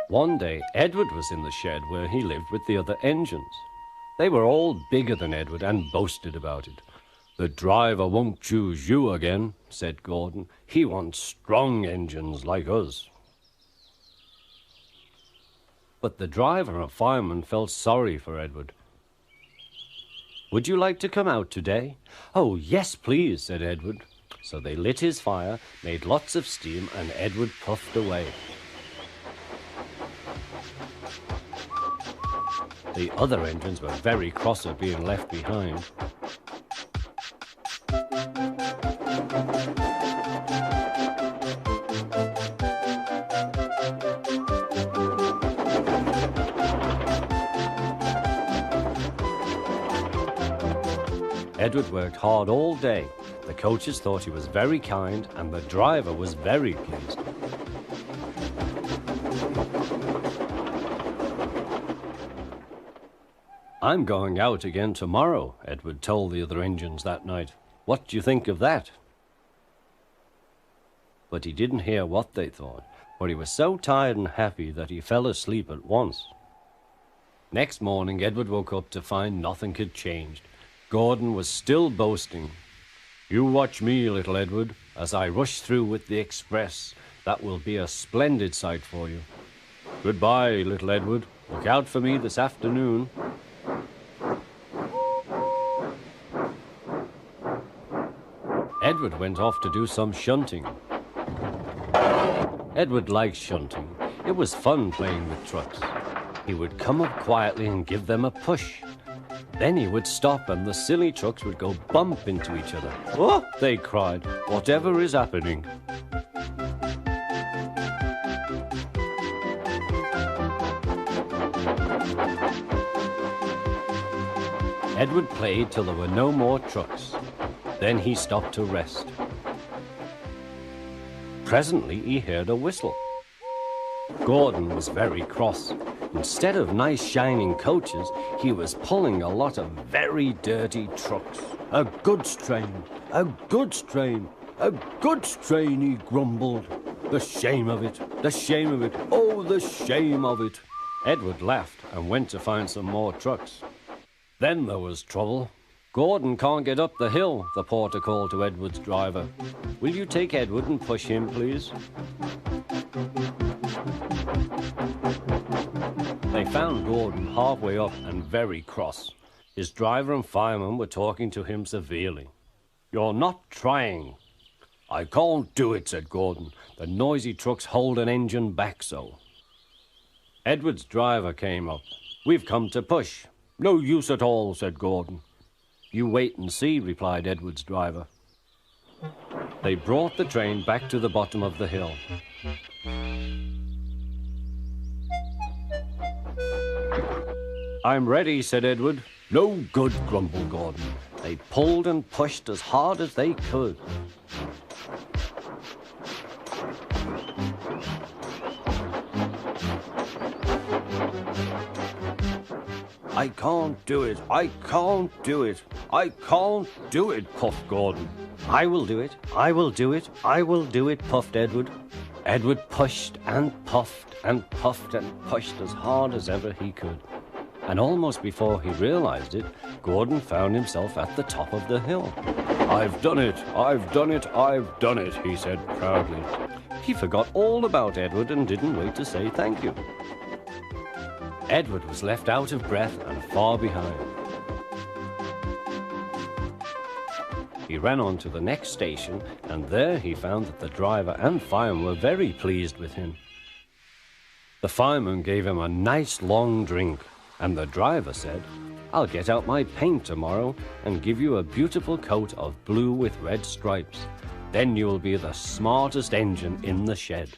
One day, Edward was in the shed where he lived with the other engines. They were all bigger than Edward and boasted about it. "The driver won't choose you again," said Gordon. "He wants strong engines like us." But the driver and fireman felt sorry for Edward. "Would you like to come out today?" "Oh, yes, please," said Edward. So they lit his fire, made lots of steam, and Edward puffed away. The other engines were very cross at being left behind. Edward worked hard all day. The coaches thought he was very kind, and the driver was very pleased. "I'm going out again tomorrow," Edward told the other engines that night. "What do you think of that?" But he didn't hear what they thought, for he was so tired and happy that he fell asleep at once. Next morning, Edward woke up to find nothing had changed. Gordon was still boasting. "You watch me, little Edward, as I rush through with the express. That will be a splendid sight for you. Goodbye, little Edward. Look out for me this afternoon." Edward went off to do some shunting. Edward liked shunting. It was fun playing with trucks. He would come up quietly and give them a push. Then he would stop and the silly trucks would go bump into each other. "Oh!" they cried. "Whatever is happening?" Edward played till there were no more trucks. Then he stopped to rest. Presently he heard a whistle. Gordon was very cross. Instead of nice shining coaches, he was pulling a lot of very dirty trucks. "A goods train, a goods train, a goods train," he grumbled. "The shame of it, the shame of it, oh, the shame of it." Edward laughed and went to find some more trucks. Then there was trouble. "Gordon can't get up the hill," the porter called to Edward's driver. "Will you take Edward and push him, please?" They found Gordon halfway up and very cross. His driver and fireman were talking to him severely. "You're not trying." "I can't do it," said Gordon. "The noisy trucks hold an engine back so." Edward's driver came up. "We've come to push." "No use at all," said Gordon. "You wait and see," replied Edward's driver. They brought the train back to the bottom of the hill. "I'm ready," said Edward. "No good," grumbled Gordon. They pulled and pushed as hard as they could. "I can't do it, I can't do it, I can't do it," puffed Gordon. "I will do it, I will do it, I will do it," puffed Edward. Edward pushed and puffed and puffed and pushed as hard as ever he could. And almost before he realized it, Gordon found himself at the top of the hill. "I've done it, I've done it, I've done it," he said proudly. He forgot all about Edward and didn't wait to say thank you. Edward was left out of breath and far behind. He ran on to the next station, and there he found that the driver and fireman were very pleased with him. The fireman gave him a nice long drink, and the driver said, "I'll get out my paint tomorrow and give you a beautiful coat of blue with red stripes. Then you will be the smartest engine in the shed."